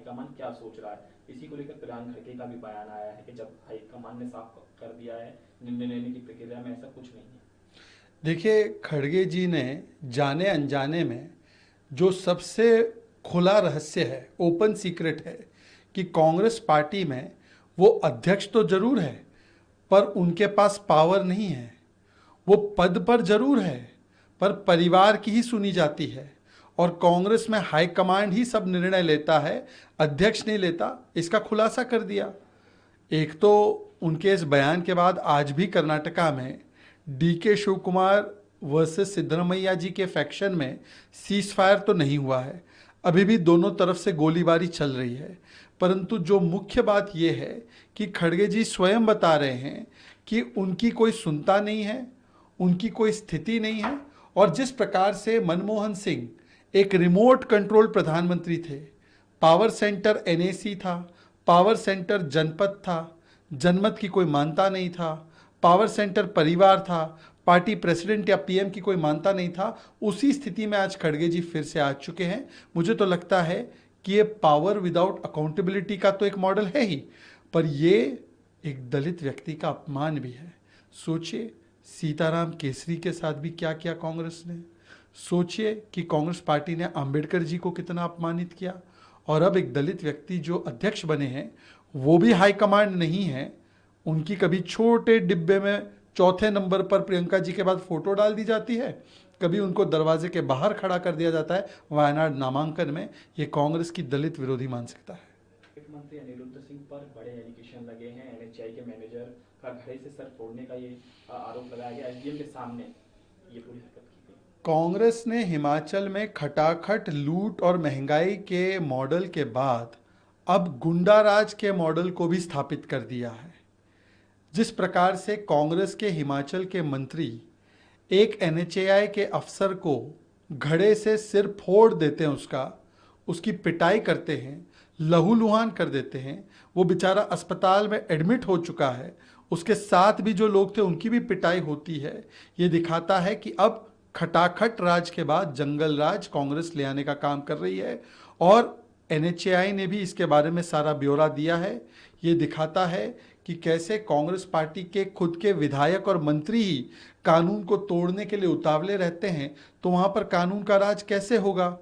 High command क्या सोच रहा है। इसी को लेकर प्रियंका खड़गे का भी बयान आया है कि जब हाईकमान ने साफ कर दिया है निर्णय लेने की प्रक्रिया में ऐसा कुछ नहीं है। देखिए, खड़गे जी ने जाने अनजाने में जो सबसे खुला रहस्य है, ओपन सीक्रेट है कि कांग्रेस पार्टी में वो अध्यक्ष तो जरूर है पर उनके पास पावर नहीं है। वो पद पर जरूर है पर परिवार की ही सुनी जाती है और कांग्रेस में हाईकमांड ही सब निर्णय लेता है, अध्यक्ष नहीं लेता। इसका खुलासा कर दिया। एक तो उनके इस बयान के बाद आज भी कर्नाटका में डीके शिव कुमार वर्सेस सिद्धरमैया जी के फैक्शन में सीज फायर तो नहीं हुआ है, अभी भी दोनों तरफ से गोलीबारी चल रही है। परंतु जो मुख्य बात यह है कि खड़गे जी स्वयं बता रहे हैं कि उनकी कोई सुनता नहीं है, उनकी कोई स्थिति नहीं है। और जिस प्रकार से मनमोहन सिंह एक रिमोट कंट्रोल प्रधानमंत्री थे, पावर सेंटर एनएसी था, पावर सेंटर जनपद था, जनमत की कोई मानता नहीं था, पावर सेंटर परिवार था, पार्टी प्रेसिडेंट या पीएम की कोई मानता नहीं था, उसी स्थिति में आज खड़गे जी फिर से आ चुके हैं। मुझे तो लगता है कि ये पावर विदाउट अकाउंटेबिलिटी का तो एक मॉडल है ही, पर ये एक दलित व्यक्ति का अपमान भी है। सोचिए, सीताराम केसरी के साथ भी क्या किया कांग्रेस ने। सोचिए कि कांग्रेस पार्टी ने अंबेडकर जी को कितना अपमानित किया। और अब एक दलित व्यक्ति जो अध्यक्ष बने हैं वो भी हाईकमांड नहीं है। उनकी कभी छोटे डिब्बे में चौथे नंबर पर प्रियंका जी के बाद फोटो डाल दी जाती है, कभी उनको दरवाजे के बाहर खड़ा कर दिया जाता है वायनाड नामांकन में। ये कांग्रेस की दलित विरोधी मानसिकता है। वित्त मंत्री अनिरुद्ध सिंह पर बड़े एलिगेशन लगे हैं। एनएचआई के मैनेजर का घड़े से सर फोड़ने का ये आरोप लगाया गया, एसडीएम के सामने ये पूरी हरकत की गई। कांग्रेस ने हिमाचल में खटाखट लूट और महंगाई के मॉडल के बाद अब गुंडा राज के मॉडल को भी स्थापित कर दिया है। जिस प्रकार से कांग्रेस के हिमाचल के मंत्री एक एनएचएआई के अफसर को घड़े से सिर फोड़ देते हैं, उसकी पिटाई करते हैं, लहूलुहान कर देते हैं, वो बेचारा अस्पताल में एडमिट हो चुका है, उसके साथ भी जो लोग थे उनकी भी पिटाई होती है। ये दिखाता है कि अब खटाखट राज के बाद जंगल राज कांग्रेस ले आने का काम कर रही है। और एनएचएआई ने भी इसके बारे में सारा ब्यौरा दिया है। ये दिखाता है कि कैसे कांग्रेस पार्टी के खुद के विधायक और मंत्री ही कानून को तोड़ने के लिए उतावले रहते हैं, तो वहां पर कानून का राज कैसे होगा।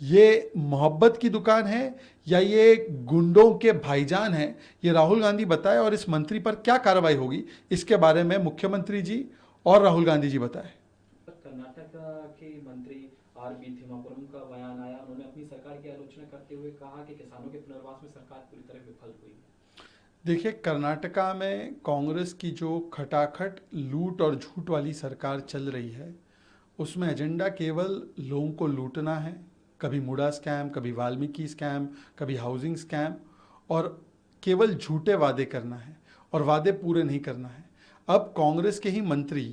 ये मोहब्बत की दुकान है या ये गुंडों के भाईजान हैं, ये राहुल गांधी बताए। और इस मंत्री पर क्या कार्रवाई होगी इसके बारे में मुख्यमंत्री जी और राहुल गांधी जी बताए। कर्नाटक के मंत्री आरबी थिम्मापुरम का बयान आया। उन्होंने अपनी सरकार की आलोचना करते हुए कहा कि किसानों के पुनर्वास में सरकार पूरी तरह विफल हुई। देखिए, कर्नाटका में कांग्रेस की जो खटाखट लूट और झूठ वाली सरकार चल रही है, उसमें एजेंडा केवल लोगों को लूटना है। कभी मुडा स्कैम, कभी वाल्मीकि स्कैम, कभी हाउसिंग स्कैम, और केवल झूठे वादे करना है और वादे पूरे नहीं करना है। अब कांग्रेस के ही मंत्री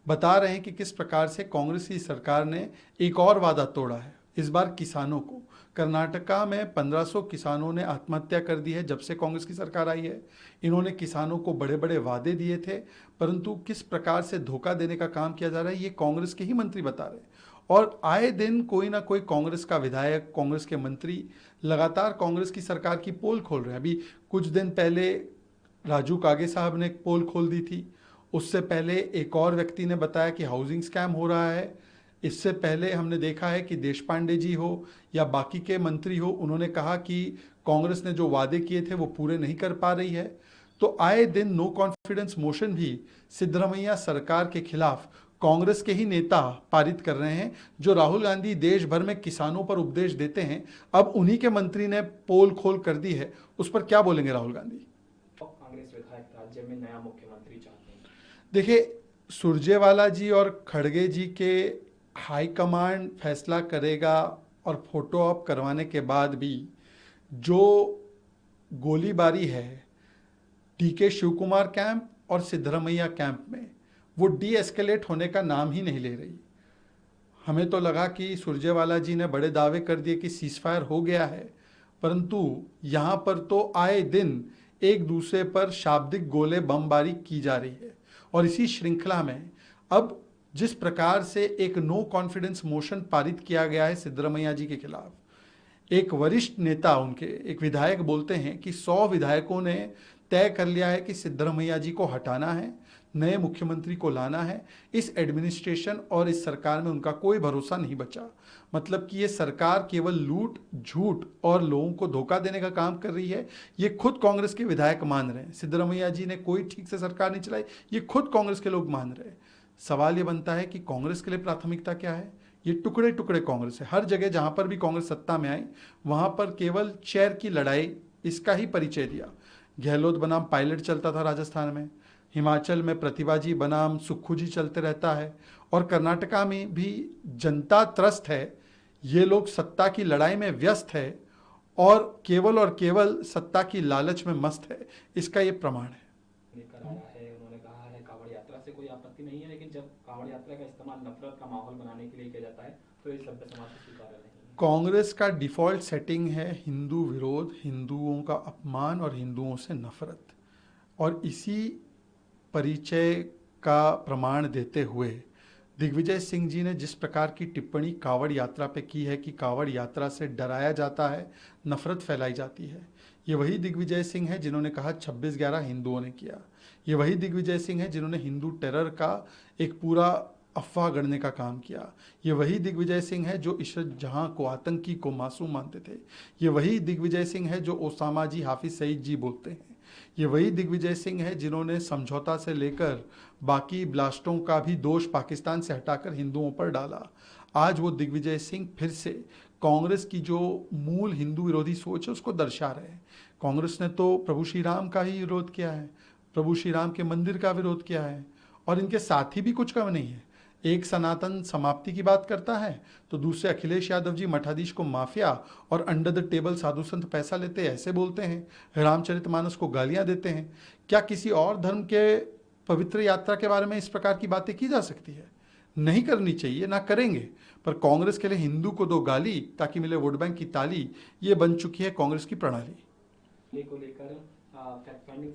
बता रहे हैं कि किस प्रकार से कांग्रेस की सरकार ने एक और वादा तोड़ा है, इस बार किसानों को। कर्नाटका में 1500 किसानों ने आत्महत्या कर दी है जब से कांग्रेस की सरकार आई है। इन्होंने किसानों को बड़े बड़े वादे दिए थे, परंतु किस प्रकार से धोखा देने का काम किया जा रहा है ये कांग्रेस के ही मंत्री बता रहे हैं। और आए दिन कोई ना कोई कांग्रेस का विधायक, कांग्रेस के मंत्री लगातार कांग्रेस की सरकार की पोल खोल रहे हैं। अभी कुछ दिन पहले राजू कागे साहब ने एक पोल खोल दी थी। उससे पहले एक और व्यक्ति ने बताया कि हाउसिंग स्कैम हो रहा है। इससे पहले हमने देखा है कि देश पांडे जी हो या बाकी के मंत्री हो, उन्होंने कहा कि कांग्रेस ने जो वादे किए थे वो पूरे नहीं कर पा रही है। तो आए दिन नो कॉन्फिडेंस मोशन भी सिद्धरमैया सरकार के खिलाफ कांग्रेस के ही नेता पारित कर रहे हैं, जो राहुल गांधी देश भर में किसानों पर उपदेश देते हैं। अब उन्हीं के मंत्री ने पोल खोल कर दी है, उस पर क्या बोलेंगे राहुल गांधी। कांग्रेस विधायक राज्य में नया मुख्यमंत्री चाहते हैं। देखिए, सुरजेवाला जी और खड़गे जी के हाईकमांड फैसला करेगा और फोटो ऑप करवाने के बाद भी जो गोलीबारी है डीके शिव कुमार कैंप और सिद्धरमैया कैंप में, वो डी एस्केलेट होने का नाम ही नहीं ले रही। हमें तो लगा कि सुरजेवाला जी ने बड़े दावे कर दिए कि सीजफायर हो गया है, परंतु यहाँ पर तो आए दिन एक दूसरे पर शाब्दिक गोले बमबारी की जा रही है। और इसी श्रृंखला में अब जिस प्रकार से एक नो कॉन्फिडेंस मोशन पारित किया गया है सिद्धरमैया जी के खिलाफ, एक वरिष्ठ नेता उनके एक विधायक बोलते हैं कि 100 विधायकों ने तय कर लिया है कि सिद्धरमैया जी को हटाना है, नए मुख्यमंत्री को लाना है। इस एडमिनिस्ट्रेशन और इस सरकार में उनका कोई भरोसा नहीं बचा। मतलब कि ये सरकार केवल लूट, झूठ और लोगों को धोखा देने का काम कर रही है। ये खुद कांग्रेस के विधायक मान रहे हैं। सिद्धरमैया जी ने कोई ठीक से सरकार नहीं चलाई, ये खुद कांग्रेस के लोग मान रहे हैं। सवाल ये बनता है कि कांग्रेस के लिए प्राथमिकता क्या है? ये टुकड़े टुकड़े कांग्रेस है। हर जगह जहां पर भी कांग्रेस सत्ता में आई, वहां पर केवल चेयर की लड़ाई, इसका ही परिचय दिया। गहलोत बनाम पायलट चलता था राजस्थान में, हिमाचल में प्रतिभा जी बनाम सुक्खू जी चलते रहता है, और कर्नाटका में भी जनता त्रस्त है। ये लोग सत्ता की लड़ाई में व्यस्त है और केवल सत्ता की लालच में मस्त है। इसका ये प्रमाण है। लेकर आया है, उन्होंने कहा है कांवड़ यात्रा से कोई आपत्ति नहीं है, लेकिन जब कांवड़ यात्रा का इस्तेमाल नफरत का माहौल बनाने के लिए किया जाता है तो ये सभ्य समाज से स्वीकार्य नहीं है। कांग्रेस का डिफॉल्ट सेटिंग है हिंदू विरोध, हिंदुओं का अपमान और हिंदुओं से नफरत। और इसी परिचय का प्रमाण देते हुए दिग्विजय सिंह जी ने जिस प्रकार की टिप्पणी कांवड़ यात्रा पे की है कि कांवड़ यात्रा से डराया जाता है, नफरत फैलाई जाती है, ये वही दिग्विजय सिंह है जिन्होंने कहा 26/11 हिंदुओं ने किया। ये वही दिग्विजय सिंह है जिन्होंने हिंदू टेरर का एक पूरा अफवाह गढ़ने का काम किया। ये वही दिग्विजय सिंह है जो इशरत जहां को, आतंकी को मासूम मानते थे। ये वही दिग्विजय सिंह है जो ओसामा जी, हाफिज सईद जी बोलते हैं। ये वही दिग्विजय सिंह है जिन्होंने समझौता से लेकर बाकी ब्लास्टों का भी दोष पाकिस्तान से हटाकर हिंदुओं पर डाला। आज वो दिग्विजय सिंह फिर से कांग्रेस की जो मूल हिंदू विरोधी सोच है उसको दर्शा रहे हैं। कांग्रेस ने तो प्रभु श्री राम का ही विरोध किया है, प्रभु श्री राम के मंदिर का विरोध किया है, और इनके साथी भी कुछ कम नहीं है। एक सनातन समाप्ति की बात करता है तो दूसरे अखिलेश यादव जी मठाधीश को माफिया और अंडर द टेबल साधु संत पैसा लेते ऐसे बोलते हैं। रामचरितमानस को गालियां देते हैं। क्या किसी और धर्म के पवित्र यात्रा के बारे में इस प्रकार की बातें की जा सकती है? नहीं करनी चाहिए, ना करेंगे। पर कांग्रेस के लिए हिंदू को दो गाली ताकि मिले वोट बैंक की ताली, ये बन चुकी है कांग्रेस की प्रणाली। को लेकर फैक्ट फाइंडिंग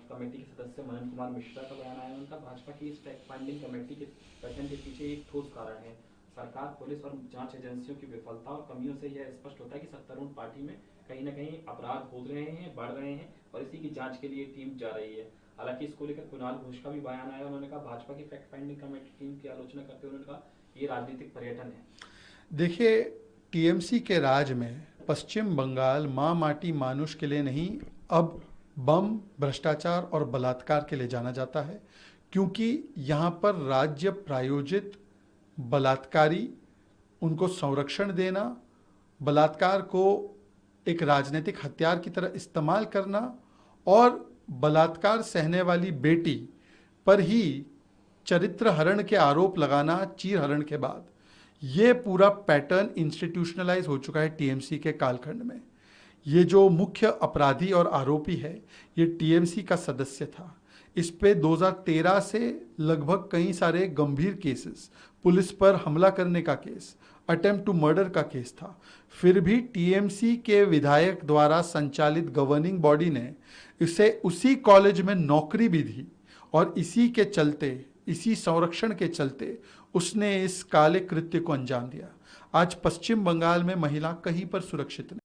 कमेटी के सदस्य मनन कुमार मिश्रा का बयान आया। उनका भाजपा की इस फैक्ट फाइंडिंग कमेटी के गठन के पीछे एक ठोस कारण है। सरकार, पुलिस और जांच एजेंसियों की विफलता और कमियों से यह स्पष्ट होता है कि सत्तारूढ़ पार्टी में कहीं न कहीं अपराध हो रहे हैं, बढ़ रहे हैं, और इसी की जांच के लिए टीम जा रही है। हालांकि इसको लेकर कुणाल घोष का भी बयान आया। उन्होंने कहा भाजपा की फैक्ट फाइंडिंग कमेटी टीम की आलोचना करते हुए उन्होंने कहा ये राजनीतिक पर्यटन है। देखिए, टीएमसी के राज में पश्चिम बंगाल माँ माटी मानुष के लिए नहीं, अब बम, भ्रष्टाचार और बलात्कार के लिए जाना जाता है, क्योंकि यहाँ पर राज्य प्रायोजित बलात्कारी, उनको संरक्षण देना, बलात्कार को एक राजनीतिक हथियार की तरह इस्तेमाल करना और बलात्कार सहने वाली बेटी पर ही चरित्र हरण के आरोप लगाना चीर हरण के बाद, ये पूरा पैटर्न इंस्टीट्यूशनलाइज हो चुका है टीएमसी के कालखंड में। ये जो मुख्य अपराधी और आरोपी है, ये टीएमसी का सदस्य था। इस पे 2013 से लगभग कई सारे गंभीर केसेस, पुलिस पर हमला करने का केस, अटेम्प्ट टू मर्डर का केस था। फिर भी टीएमसी के विधायक द्वारा संचालित गवर्निंग बॉडी ने इसे उसी कॉलेज में नौकरी भी दी, और इसी के चलते, इसी संरक्षण के चलते उसने इस काले कृत्य को अंजाम दिया। आज पश्चिम बंगाल में महिला कहीं पर सुरक्षित नहीं।